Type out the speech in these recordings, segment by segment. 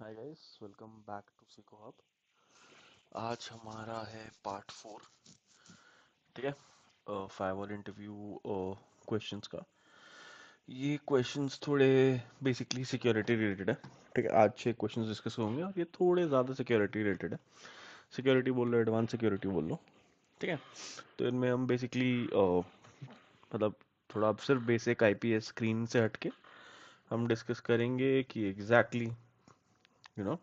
Hi guys, welcome back to सीको hub. आज हमारा है पार्ट 4। ठीक है। फाइवल इंटरव्यू क्वेश्चंस का। ये क्वेश्चंस थोड़े बेसिकली सिक्योरिटी रिलेटेड है। ठीक है, आज 6 क्वेश्चंस डिस्कस होंगे और ये थोड़े ज़्यादा सिक्योरिटी रिलेटेड है। सिक्योरिटी बोल लो, एडवांस सिक्योरिटी बोल लो। ठीक है। तो इनमें हम बेसिकली मतलब थोड़ा अब सिर्फ बेसिक आईपीएस स्क्रीन से हटके हम डिस्कस करेंगे कि एग्जैक्टली यू नो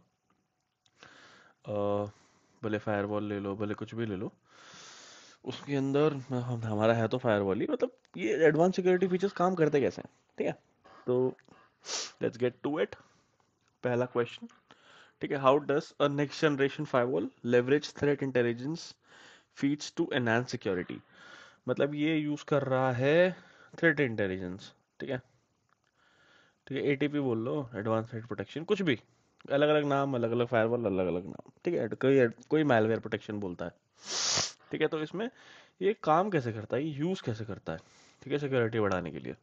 भले फायरवॉल ले लो, भले कुछ भी ले लो, उसके अंदर हमारा है तो फायरवॉल ही। मतलब ये एडवांस सिक्योरिटी फीचर्स काम करते कैसे हैं। ठीक है। तो लेट्स गेट टू इट। पहला क्वेश्चन। ठीक है, how does a next generation firewall leverage threat intelligence feeds to enhance security. मतलब ये यूज कर रहा है थ्रेट इंटेलिजेंस। ठीक है। ठीक है, एटीपी बोल लो, एडवांस थ्रेट प्रोटेक्शन, कुछ भी। अलग अलग नाम, अलग अलग फायरवॉल, अलग अलग नाम। ठीक है, कोई कोई मैलवेयर प्रोटेक्शन बोलता है। ठीक है, तो इसमें ये काम कैसे करता है, ये यूज कैसे करता है। ठीक है, सिक्योरिटी बढ़ाने के लिए।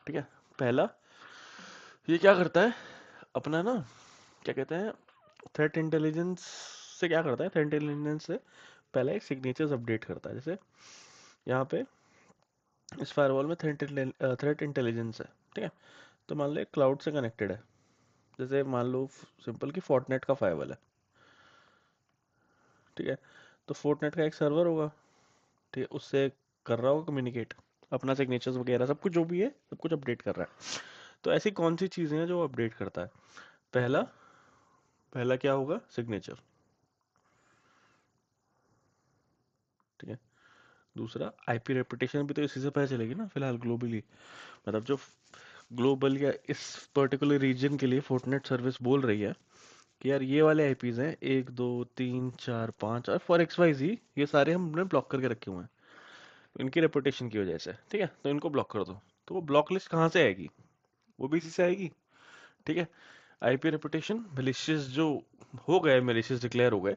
ठीक है। पहला, ये क्या करता है अपना ना, क्या कहते हैं, थ्रेट इंटेलिजेंस से क्या करता है, थ्रेट इंटेलिजेंस से पहले एक सिग्नेचर्स अपडेट करता है। जैसे यहाँ पे इस फायरवॉल में थ्रेट इंटेलिजेंस है। ठीक है। तो मान लो क्लाउड से कनेक्टेड है। जैसे मान लो सिंपल की फोर्टनेट का फायरवॉल है। ठीक है। तो फोर्टनेट का एक सर्वर होगा। ठीक है, उससे कर रहा होगा कम्युनिकेट, अपना सिग्नेचर्स वगैरह सब कुछ जो भी है सब कुछ अपडेट कर रहा है। तो ऐसी कौन सी चीज़ें हैं जो अपडेट करता है। पहला पहला क्या होगा, सिग्नेचर। ठीक है। दूसरा, आईपी रेपुटेशन भी तो इसी से पता चलेगी ना फिलहाल ग्लोबली। मतलब जो ग्लोबल या इस पर्टिकुलर रीजन के लिए फोर्टनेट सर्विस बोल रही है कि यार ये वाले आईपीज हैं 1 2 3 4 5 और फॉर एक्स वाई जी, ये सारे हमने ब्लॉक करके रखे हुए हैं इनकी रेपुटेशन की वजह से। ठीक है, तो इनको ब्लॉक कर दो। तो वो ब्लॉक लिस्ट कहाँ से आएगी, वो भी इसी से आएगी। ठीक है। आईपी रेपुटेशन मिलिशियस जो हो गए, मिलिशियस डिक्लेयर हो गए,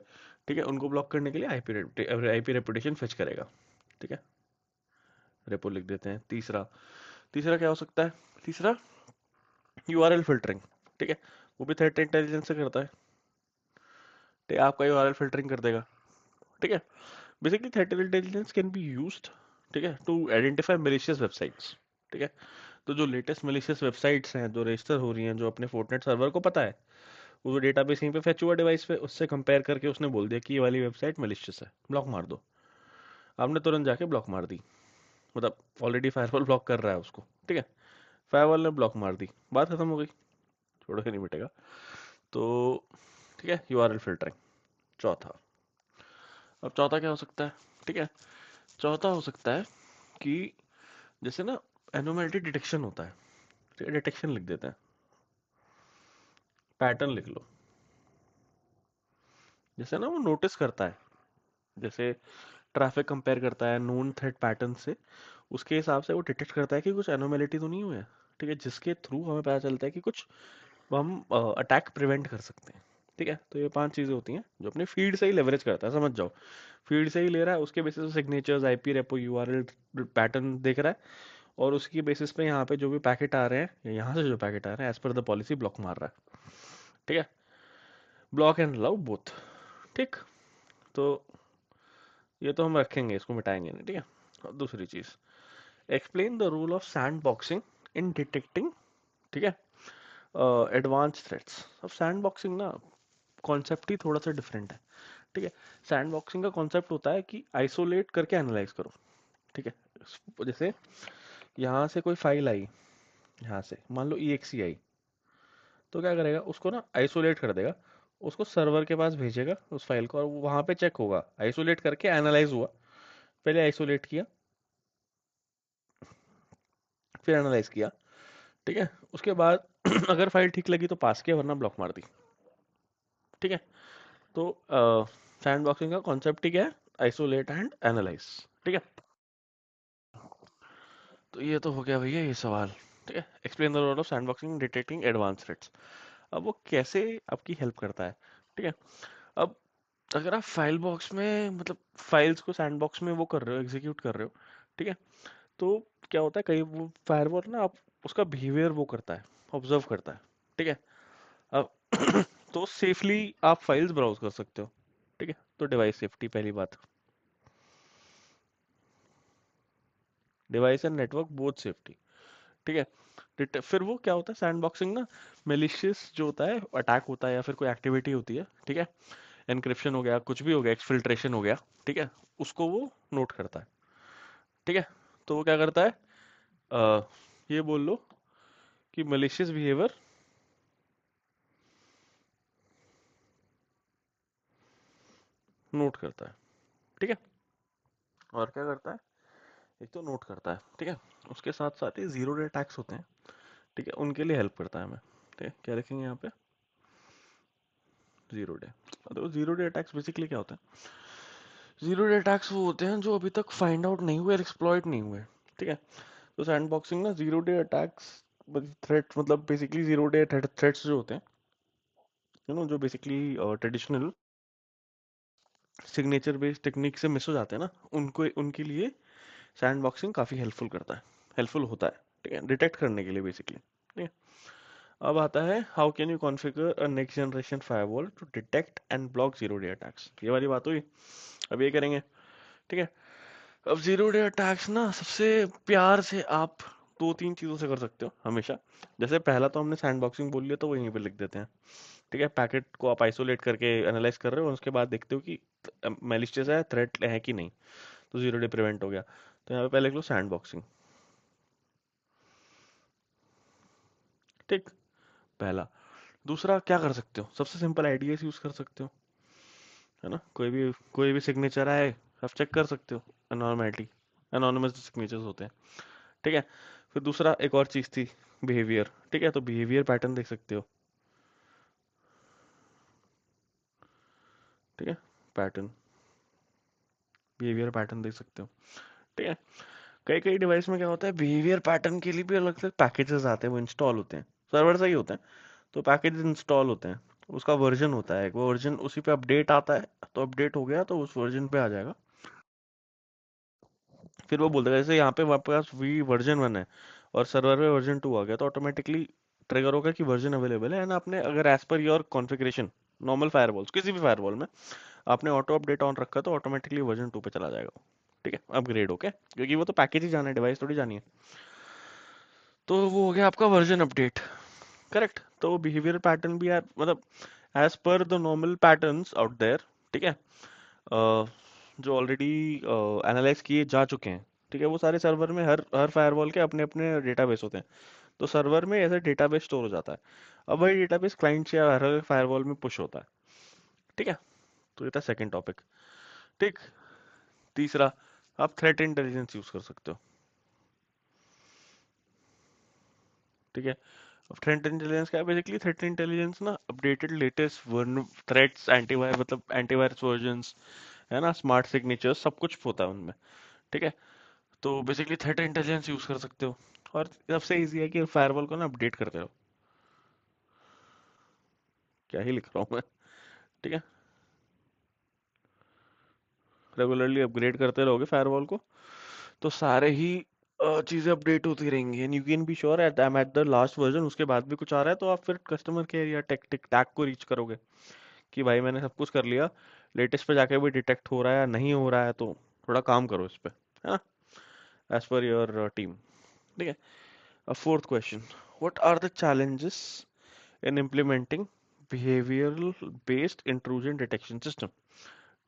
ठीक है, उनको ब्लॉक करने के लिए आईपी रेपुटेशन फेच करेगा। ठीक है, रेपो लिख देते हैं। तीसरा, तीसरा क्या हो सकता है, तीसरा यूआरएल फिल्टरिंग। ठीक है, वो भी थ्रेट इंटेलिजेंस से करता है। ठीक है, आपका यूआरएल फिल्टरिंग कर देगा। ठीक है। Basically threat intelligence can be used, ठीक है, टू आइडेंटिफाई मिलिशियस वेबसाइट्स। ठीक है। तो जो लेटेस्ट मिलिशियस वेबसाइट्स हैं जो रजिस्टर हो रही हैं, जो अपने फोर्टनेट सर्वर को पता है, वो डेटाबेस यहीं पे फेच हुआ डिवाइस पे, उससे कंपेयर करके उसने बोल दिया कि ये वाली वेबसाइट मैलिशियस है, ब्लॉक मार दो। आपने तुरंत जाके ब्लॉक मार दी। मतलब ऑलरेडी फायरवॉल ब्लॉक कर रहा है उसको। ठीक है, फायरवॉल ने ब्लॉक मार दी, बात खत्म हो गई, छोड़ के नहीं मिटेगा। तो ठीक है, यूआरएल फिल्टरिंग। चौथा, अब चौथा क्या हो सकता है। ठीक है, चौथा हो सकता है कि जैसे ना एनोमैलिटी डिटेक्शन होता है। ठीक है, डिटेक्शन लिख देते हैं, पैटर्न लिख लो। जैसे ना वो नोटिस करता है, जैसे ट्रैफिक कंपेयर करता है नोन थ्रेट पैटर्न से, उसके हिसाब से वो डिटेक्ट करता है कि कुछ एनोमेलिटी तो नहीं हुई है। ठीक है, जिसके थ्रू हमें पता चलता है कि कुछ हम अटैक प्रिवेंट कर सकते हैं। ठीक है, तो ये 5 चीजें होती हैं जो अपने फीड से ही लेवरेज करता है, समझ जाओ। फीड से ही ले रहा है, उसके बेसिस पे signatures, IP repo, URL pattern देख रहा है, और उसकी बेसिस पे यहाँ पे जो भी पैकेट आ रहे हैं या यहाँ से जो पैकेट आ रहे हैं as per the policy block मार रहा है। ठीक है, ब्लॉक एंड अलाउ बोथ। ठीक। तो ये तो हम रखेंगे, इसको मिटाएंगे नहीं। ठीक है। और दूसरी चीज, explain the rule of sand boxing in detecting, ठीक है, एडवांस थ्रेट्स। अब सैंड बॉक्सिंग ना कॉन्सेप्ट ही थोड़ा सा डिफरेंट है। ठीक है, सैंड बॉक्सिंग का कॉन्सेप्ट होता है कि आइसोलेट करके एनालाइज करो। ठीक है, जैसे यहाँ से कोई फाइल आई, यहाँ से मान लो EXE आई, तो क्या करेगा, उसको ना आइसोलेट कर देगा, उसको सर्वर के पास भेजेगा उस फाइल को, और वहां पे चेक होगा, आइसोलेट करके एनालाइज हुआ, पहले आइसोलेट किया, फिर एनालाइज किया। ठीक है, उसके बाद अगर फाइल ठीक लगी तो पास किया, वरना ब्लॉक मार दी। ठीक है। तो सैंड बॉक्सिंग का कॉन्सेप्ट ही क्या है, आइसोलेट एंड एनालाइज। ठीक है, तो ये तो हो गया भैया ये सवाल। ठीक है, explain the role of sandboxing detecting advance threats. अब वो कैसे आपकी हेल्प करता है। ठीक है, अब अगर आप फाइल बॉक्स में, मतलब फाइल्स को सैंड बॉक्स में वो कर रहे हो, एग्जीक्यूट कर रहे हो, ठीक है, तो क्या होता है, कई वो फायरवॉल ना आप उसका बिहेवियर वो करता है, ऑब्जर्व करता है। ठीक है, अब तो सेफली आप फाइल्स ब्राउज कर सकते हो। ठीक है, तो डिवाइस सेफ्टी पहली बात, device and network both safety. ठीक है, फिर वो क्या होता है सैंडबॉक्सिंग ना, मेलिशियस जो होता है अटैक होता है या फिर कोई एक्टिविटी होती है, ठीक है, एनक्रिप्शन हो गया, कुछ भी हो गया, एक्सफिल्ट्रेशन हो गया, ठीक है, उसको वो नोट करता है। ठीक है, तो वो क्या करता है, अ, ये बोल लो कि मलिशियस बिहेवियर नोट करता है। ठीक है, और क्या करता है, एक तो नोट करता है, ठीक है, उसके साथ साथ ही जीरो डे अटैक्स होते हैं, ठीक है, उनके लिए हेल्प करता है हमें। ठीक है, क्या लिखेंगे यहाँ पे, जीरो डे। तो जीरो डे अटैक्स बेसिकली क्या होता है, जीरो डे अटैक्स वो होते हैं जो अभी तक फाइंड आउट नहीं हुए, एक्सप्लॉइट नहीं हुए। ठीक है, तो सैंडबॉक्सिंग ना जीरो डे अटैक्स, थ्रेट मतलब बेसिकली जीरो डे थ्रेट्स जो होते हैं, यू नो, जो basically traditional signature based technique से मिस हो जाते हैं ना, उनको उनके लिए सैंडबॉक्सिंग काफ़ी हेल्पफुल करता है, हेल्पफुल होता है। ठीक है, डिटेक्ट करने के लिए बेसिकली। ठीक है, अब आता है how can you configure a next generation firewall to detect and block zero day attacks, ये वाली बात हुई, अब ये करेंगे। ठीक है, अब जीरो डे अटैक्स ना सबसे प्यार से आप दो तीन चीज़ों से कर सकते हो हमेशा। जैसे पहला तो हमने सैंडबॉक्सिंग बोल लिया, तो वो यहीं पे लिख देते हैं। ठीक है, पैकेट को आप आइसोलेट करके एनालाइज कर रहे हो और उसके बाद देखते हो कि मैलिशियस है, थ्रेट है कि नहीं, तो जीरो डे प्रिवेंट हो गया। तो यहाँ पे पहले लिख लो सैंडबॉक्सिंग। ठीक, पहला। दूसरा क्या कर सकते हो, सबसे सिंपल आईडीएस यूज कर सकते हो, है ना, कोई भी सिग्नेचर आए आप चेक कर सकते हो, अनोनिमैलिटी, अनोनिमस सिग्नेचर्स होते हैं। ठीक है, फिर दूसरा एक और चीज थी, बिहेवियर। ठीक है, तो बिहेवियर पैटर्न देख सकते हो। ठीक है, पैटर्न, बिहेवियर पैटर्न देख सकते हो। ठीक है, कई कई डिवाइस में क्या होता है, बिहेवियर पैटर्न के लिए भी अलग से पैकेजेस आते हैं, वो इंस्टॉल होते हैं, सर्वर से ही होते हैं, तो पैकेज इंस्टॉल होते हैं, उसका वर्जन होता है, वो वर्जन उसी पे अपडेट आता है, तो अपडेट हो गया तो उस वर्जन पे आ जाएगा। फिर वो बोलता है जैसे यहाँ पे आपके पास वी वर्जन 1 है और सर्वर पे वर्जन 2 आ गया, तो ऑटोमेटिकली ट्रिगर होगा कि वर्जन अवेलेबल है, एंड आपने अगर as per your configuration normal firewalls किसी भी फायरवॉल में आपने ऑटो अपडेट ऑन रखा तो ऑटोमेटिकली वर्जन 2 पे चला जाएगा। ठीक है, अपग्रेड ओके, क्योंकि वो तो पैकेज ही जाना है, डिवाइस थोड़ी जानी है। तो वो हो गया आपका वर्जन अपडेट, करेक्ट। तो बिहेवियर पैटर्न भी यार मतलब as per the normal patterns out there, ठीक है, जो ऑलरेडी एनालाइज किए जा चुके हैं, ठीक है, वो सारे सर्वर में हर हर फायरवॉल के अपने अपने डेटाबेस होते हैं, तो सर्वर में ऐसा डेटाबेस स्टोर हो जाता है। अब वही डेटाबेस क्लाइंट से या हर फायरवॉल में पुश होता है। ठीक है, तो ये था सेकंड टॉपिक। ठीक, तीसरा, आप थ्रेट इंटेलिजेंस यूज कर सकते हो। ठीक है, अब थ्रेट इंटेलिजेंस क्या है, बेसिकली थ्रेट इंटेलिजेंस ना अपडेटेड लेटेस्ट वर्न थ्रेट्स, एंटीवायरस मतलब एंटीवायरस वर्जन्स, है ना, स्मार्ट सिग्नेचर्स, सब कुछ होता है उनमें। ठीक है, तो बेसिकली थ्रेट इंटेलिजेंस यूज कर सकते हो, और सबसे इजी है कि फायरवॉल को ना अपडेट करते रहो। क्या ही लिख रहा हूँ मैं। ठीक है, रेगुलरली अपग्रेड करते रहोगे फायरवॉल को, तो सारे ही चीजें अपडेट होती रहेंगी, and you can be sure at I am at the last version, उसके बाद भी कुछ आ रहा है तो आप फिर कस्टमर केयर या टेक टेक टैग को रीच करोगे कि भाई मैंने सब कुछ कर लिया, लेटेस्ट पे जाके भी डिटेक्ट हो रहा है या नहीं हो रहा है, तो थोड़ा काम करो इस पे, है ना, एज पर योर टीम। ठीक है, अब fourth question, what are the challenges in implementing behavioural based intrusion detection system.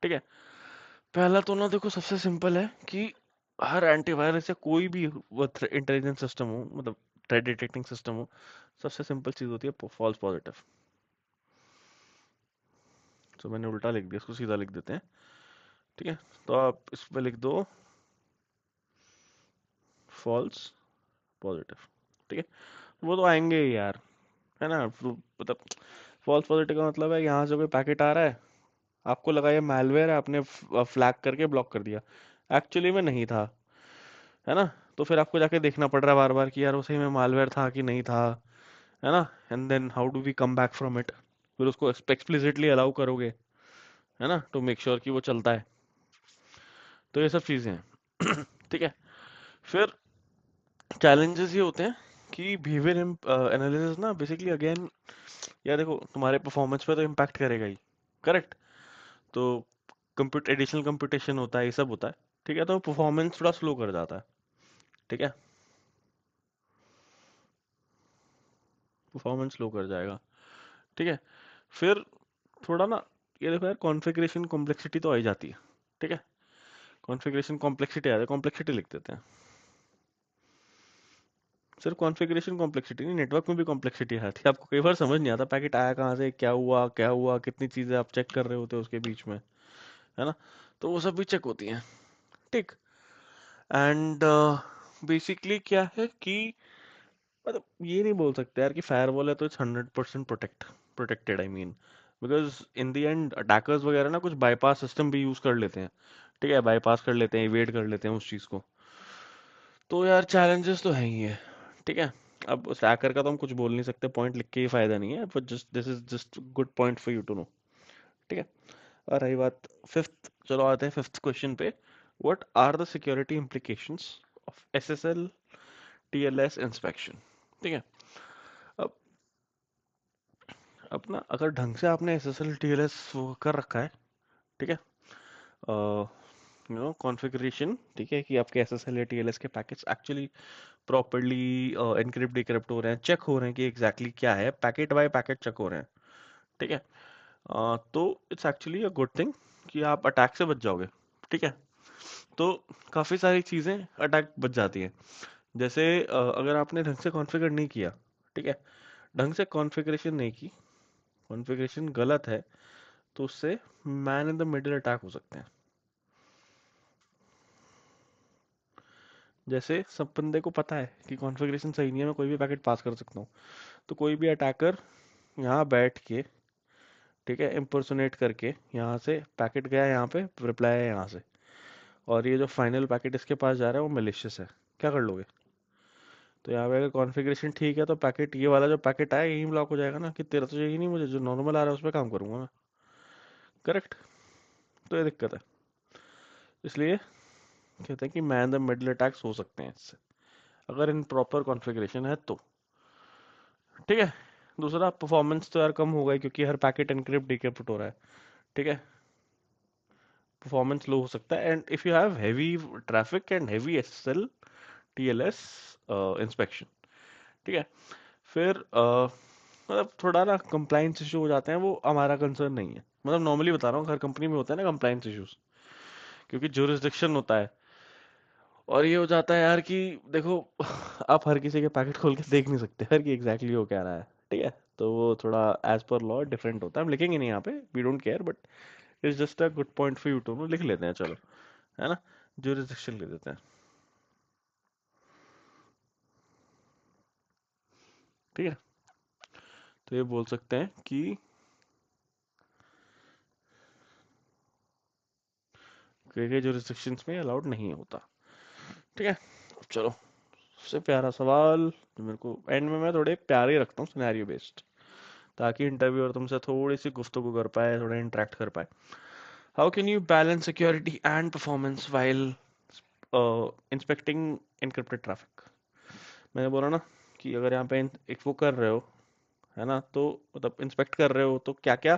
ठीक है, पहला तो ना देखो सबसे सिंपल है कि हर एंटीवायरस या कोई भी इंटेलिजेंस सिस्टम हो, मतलब थ्रेट डिटेक्टिंग सिस्टम हो, सबसे सिंपल चीज होती है फॉल्स पॉजिटिव। तो मैंने उल्टा लिख दिया, इसको सीधा लिख देते हैं। ठीक है, तो आप इस पे लिख दो फॉल्स पॉजिटिव। ठीक है, वो तो आएंगे ही यार, है ना, मतलब फॉल्स पॉजिटिव का मतलब है यहाँ से कोई पैकेट आ रहा है, आपको लगा ये मैलवेयर है, आपने फ्लैग करके ब्लॉक कर दिया, एक्चुअली में नहीं था, है ना, तो फिर आपको जाके देखना पड़ रहा है बार बार कि यार वो सही में मालवेयर था कि नहीं था, है ना, and then how do we come back from it, फिर उसको एक्सप्लिसिटली अलाउ करोगे, है ना, टू मेक श्योर कि वो चलता है। तो ये सब चीजें हैं। ठीक है, फिर चैलेंजेस ये होते हैं कि बिहेवियर एनालिसिस ना बेसिकली अगेन, यार देखो तुम्हारे परफॉर्मेंस पे तो इम्पैक्ट करेगा ही, करेक्ट। तो कंप्यूट एडिशनल कंप्यूटेशन होता है, ये सब होता है, ठीक है, तो परफॉर्मेंस थोड़ा स्लो कर जाता है, ठीक है, परफॉर्मेंस स्लो कर जाएगा, ठीक है। फिर थोड़ा ना, ये देखो यार, कॉन्फ़िगरेशन कॉम्प्लेक्सिटी तो आ ही जाती है, ठीक है, कॉन्फ़िगरेशन कॉम्प्लेक्सिटी आ जाए, कॉम्प्लेक्सिटी लिख देते हैं। सिर्फ कॉन्फ़िगरेशन कॉम्प्लेक्सिटी नहीं, नेटवर्क में भी कॉम्प्लेक्सिटी आती है, आपको कई बार समझ नहीं आता पैकेट आया कहाँ से, क्या हुआ, कितनी चीजें आप चेक कर रहे होते हो उसके बीच में, है ना, तो वो सब भी चेक होती हैं, ठीक। एंड बेसिकली क्या है कि मतलब ये नहीं बोल सकते यार कि फायरवॉल है तो it's 100% protected, I mean, because in the end attackers वगैरह ना कुछ बाईपास सिस्टम भी यूज कर लेते हैं, ठीक है, बाईपास कर लेते हैं, इवेड कर लेते हैं उस चीज को, तो यार चैलेंजेस तो है ही है, ठीक है। अब उस हैकर का तो हम कुछ बोल नहीं सकते, पॉइंट लिख के ही फायदा नहीं है, but just this is just good point for you to know, ठीक है। और रही बात फिफ्थ, चलो आते हैं फिफ्थ क्वेश्चन पे, what are the security implications of SSL TLS inspection, ठीक है। अब अपना अगर ढंग से आपने एसएसएल टीएलएस कर रखा है, ठीक है, कॉन्फ़िगरेशन, ठीक है, कि आपके एसएसएल या टीएलएस के packets actually properly encrypt decrypt हो रहे हैं, चेक हो रहे हैं कि एग्जैक्टली क्या है, पैकेट बाय पैकेट चेक हो रहे हैं, ठीक है, तो it's actually a good thing कि आप अटैक से बच जाओगे, ठीक है। तो काफ़ी सारी चीज़ें अटैक बच जाती हैं, जैसे अगर आपने ढंग से कॉन्फ़िगर नहीं किया, ठीक है, ढंग से कॉन्फ़िगरेशन नहीं की, कॉन्फ़िगरेशन गलत है, तो उससे man in the middle attack हो सकते हैं। जैसे सब बंदे को पता है कि कॉन्फ़िगरेशन सही नहीं है, मैं कोई भी पैकेट पास कर सकता हूँ, तो कोई भी अटैकर यहाँ बैठ के, ठीक है, इम्पर्सोनेट करके यहाँ से पैकेट गया, यहाँ पे रिप्लाई है यहाँ से, और ये जो फाइनल पैकेट इसके पास जा रहा है वो मेलिशियस है, क्या कर लोगे? तो यहाँ पे अगर कॉन्फ़िगरेशन ठीक है तो पैकेट, ये वाला जो पैकेट आया यही ब्लॉक हो जाएगा ना, कि तेरा तो चाहिए नहीं मुझे, जो नॉर्मल आ रहा है उस पर काम करूंगा मैं, करेक्ट। तो ये दिक्कत है, इसलिए कहते हैं कि मैन द मिडल अटैक्स हो सकते हैं इससे, अगर इन प्रॉपर कॉन्फ़िगरेशन है तो, ठीक है। दूसरा, परफॉर्मेंस तो यार कम होगा ही, क्योंकि हर पैकेट एनक्रिप्ट डिक्रिप्ट हो रहा है, ठीक है, परफॉर्मेंस लो हो सकता है, and if you have heavy traffic and heavy SSL TLS inspection, ठीक है। फिर मतलब थोड़ा ना कंप्लाइंस इशू हो जाते हैं, वो हमारा कंसर्न नहीं है, मतलब नॉर्मली बता रहा हूँ, हर कंपनी में होता है ना कंप्लाइंस इश्यूज, क्योंकि जुरिस्डिक्शन होता है, और ये हो जाता है यार कि देखो आप हर किसी के पैकेट खोल के देख नहीं सकते हर कि एग्जैक्टली वो क्या रहा है, ठीक है, तो वो थोड़ा एज पर लॉ डिफरेंट होता है, हम लिखेंगे नहीं यहाँ पे, we don't care, but it's just a good point for you to know, लिख लेते हैं चलो, है ना, जुरिस्डिक्शन लिख देते हैं, ठीक है। तो ये बोल सकते हैं कि कई जुरिस्डिक्शंस में अलाउड नहीं होता, ठीक है। अब चलो, सबसे प्यारा सवाल जो मेरे को एंड में, मैं थोड़े प्यारे रखता हूँ सिनेरियो बेस्ड, ताकि इंटरव्यूअर तुमसे थोड़ी सी गुफ्तगू कर पाए, थोड़ा इंटरेक्ट कर पाए। How can you balance security and performance while inspecting encrypted traffic? मैंने बोला ना कि अगर यहाँ पे एक वो कर रहे हो, है ना, तो मतलब इंस्पेक्ट कर रहे हो तो क्या क्या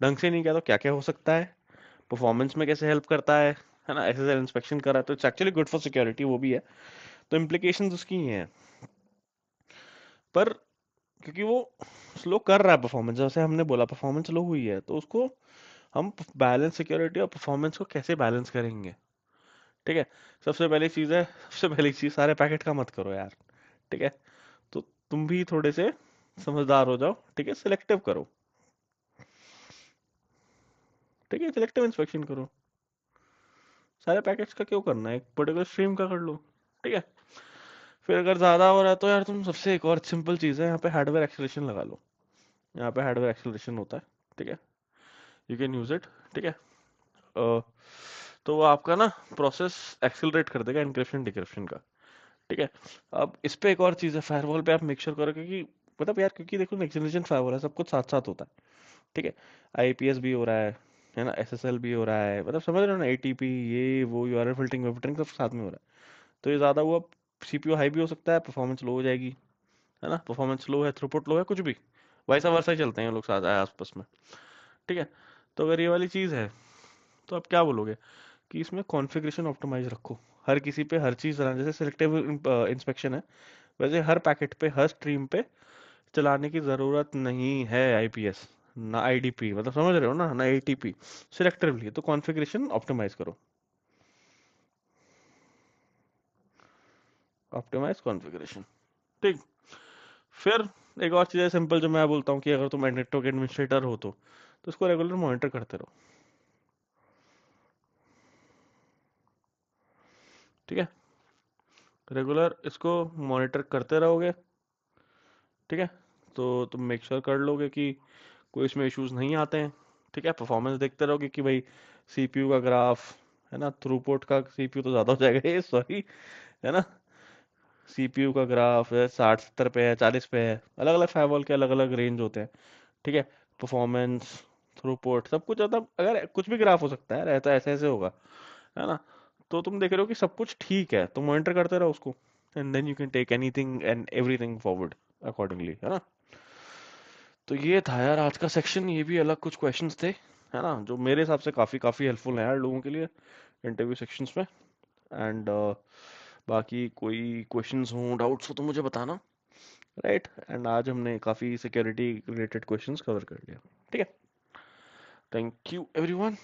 ढंग से नहीं किया तो क्या क्या हो सकता है, परफॉर्मेंस में कैसे हेल्प करता है ना, एसएसएल इंस्पेक्शन कर रहा है तो it's actually good for security, वो भी है, तो इम्प्लीकेशंस उसकी ही हैं, पर क्योंकि वो स्लो कर रहा है परफॉर्मेंस, जैसे हमने बोला परफॉर्मेंस स्लो हुई है, तो उसको हम बैलेंस सिक्योरिटी और परफॉर्मेंस को कैसे बैलेंस करेंगे, ठीक है। सबसे पहली चीज सारे पैकेट का मत करो यार, ठीक है, तो तुम भी थोड़े से समझदार हो जाओ, ठीक है, सिलेक्टिव करो, ठीक है, सिलेक्टिव इंस्पेक्शन करो, सारे पैकेट्स का क्यों करना है, एक पर्टिकुलर स्ट्रीम का कर लो, ठीक है। फिर अगर ज्यादा हो रहा है तो यार तुम, सबसे एक और सिंपल चीज है, यहाँ पे हार्डवेयर एक्सेलरेशन लगा लो, यहाँ पे हार्डवेयर एक्सेलरेशन होता है, ठीक है, यू कैन यूज इट, ठीक है। अ, तो वो आपका ना प्रोसेस एक्सेलरेट कर देगा एनक्रिप्शन डिक्रिप्शन का, ठीक है। अब इस पे एक और चीज़ है, फायरवॉल पे आप मेक श्योर करो, क्योंकि मतलब यार, क्योंकि देखो नेक्स्ट जनरेशन फायरवॉल है, सब कुछ साथ साथ होता है, ठीक है, आईपीएस भी हो रहा है ना, एसएसएल भी हो रहा है, मतलब समझ रहे हो ना, एटीपी, ये वो यूआरएल फिल्टरिंग सब साथ में हो रहा है, तो ये ज़्यादा हुआ, सीपीयू हाई भी हो सकता है, परफॉर्मेंस लो हो जाएगी, है ना, परफॉर्मेंस लो है, थ्रूपुट लो है, कुछ भी वैसा वैसा ही चलते हैं ये लोग साथ आपस में। ठीक है, तो अगर ये वाली चीज़ है तो आप क्या बोलोगे कि इसमें कॉन्फ़िगरेशन ऑप्टिमाइज रखो, हर किसी पे हर चीज़ चलाना, जैसे सिलेक्टिव इंस्पेक्शन है वैसे हर पैकेट पे हर स्ट्रीम पे चलाने की ज़रूरत नहीं है आईपीएस, ना आईडीपी, मतलब समझ रहे हो ना, ना एटीपी, सिलेक्टिवली। तो कॉन्फ़िगरेशन ऑप्टिमाइज करो, ऑप्टिमाइज कॉन्फ़िगरेशन। ठीक। फिर एक और चीज़ है सिंपल जो मैं बोलता हूँ कि अगर तुम नेटवर्क एडमिनिस्ट्रेटर हो तो इसको रेगुलर मॉनिटर करते रहो। ठीक है, रेगुलर इसको मॉनिटर करते रहोगे। ठीक है, तो तुम मेक श्योर कर लोगे कि कोई इसमें इश्यूज नहीं आते हैं। ठीक है, परफॉर्मेंस देखते रहोगे कि भाई सीपीयू का ग्राफ, है ना, थ्रूपुट का, सीपीयू तो ज़्यादा हो जाएगा ये, सॉरी, है ना, सीपीयू का ग्राफ है 60-70 पे है, 40 पे है, अलग अलग फायरवॉल के अलग अलग रेंज होते हैं। ठीक है, परफॉर्मेंस, थ्रूपुट, सब कुछ, मतलब अगर कुछ भी ग्राफ हो सकता है, रहता ऐसे ऐसे होगा, है ना। तो तुम देख रहे हो कि सब कुछ ठीक है, तो मॉनिटर करते रहो उसको, and then you can take anything and everything forward accordingly, है ना। तो ये था यार आज का सेक्शन, ये भी अलग कुछ क्वेश्चंस थे, है ना, जो मेरे हिसाब से काफ़ी काफ़ी हेल्पफुल है यार लोगों के लिए इंटरव्यू सेक्शंस में। एंड बाकी कोई क्वेश्चंस हो, डाउट्स हो तो मुझे बताना। राइट, एंड आज हमने काफ़ी सिक्योरिटी रिलेटेड क्वेश्चंस कवर कर लिया। ठीक है, थैंक यू एवरीवन।